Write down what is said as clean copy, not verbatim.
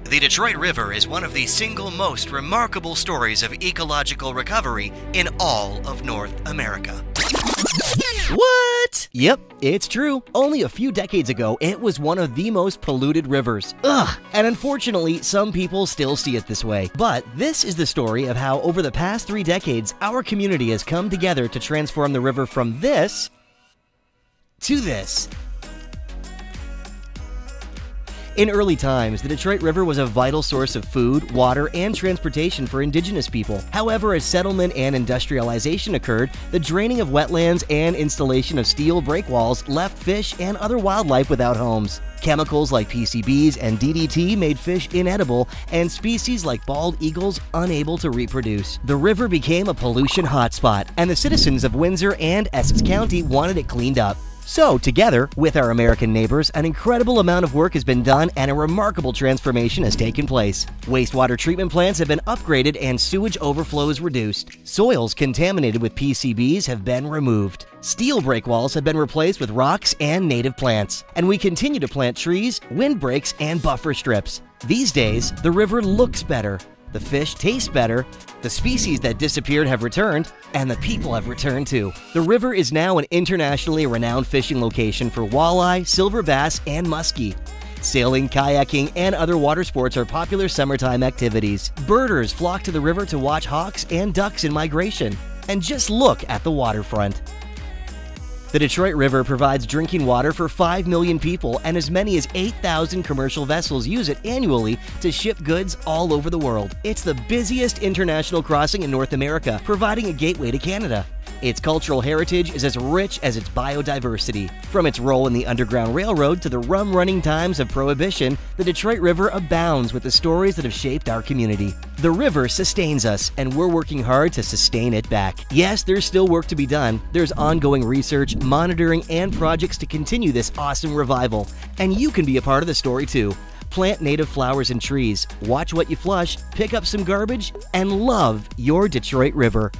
The Detroit River is one of the single most remarkable stories of ecological recovery in all of North America. What? Yep, it's true. Only a few decades ago, it was one of the most polluted rivers. Ugh! And unfortunately, some people still see it this way. But this is the story of how, over the past 3 decades, our community has come together to transform the river from this to this. In early times, the Detroit River was a vital source of food, water, and transportation for indigenous people. However, as settlement and industrialization occurred, the draining of wetlands and installation of steel breakwalls left fish and other wildlife without homes. Chemicals like PCBs and DDT made fish inedible and species like bald eagles unable to reproduce. The river became a pollution hotspot, and the citizens of Windsor and Essex County wanted it cleaned up. So, together with our American neighbors, an incredible amount of work has been done and a remarkable transformation has taken place. Wastewater treatment plants have been upgraded and sewage overflows reduced. Soils contaminated with PCBs have been removed. Steel breakwalls have been replaced with rocks and native plants. And we continue to plant trees, windbreaks, and buffer strips. These days, the river looks better. The fish taste better, the species that disappeared have returned, and the people have returned too. The river is now an internationally renowned fishing location for walleye, silver bass, and muskie. Sailing, kayaking, and other water sports are popular summertime activities. Birders flock to the river to watch hawks and ducks in migration. And just look at the waterfront. The Detroit River provides drinking water for 5 million people, and as many as 8,000 commercial vessels use it annually to ship goods all over the world. It's the busiest international crossing in North America, providing a gateway to Canada. Its cultural heritage is as rich as its biodiversity. From its role in the Underground Railroad to the rum-running times of Prohibition, the Detroit River abounds with the stories that have shaped our community. The river sustains us, and we're working hard to sustain it back. Yes, there's still work to be done. There's ongoing research, monitoring, and projects to continue this awesome revival. And you can be a part of the story too. Plant native flowers and trees, watch what you flush, pick up some garbage, and love your Detroit River.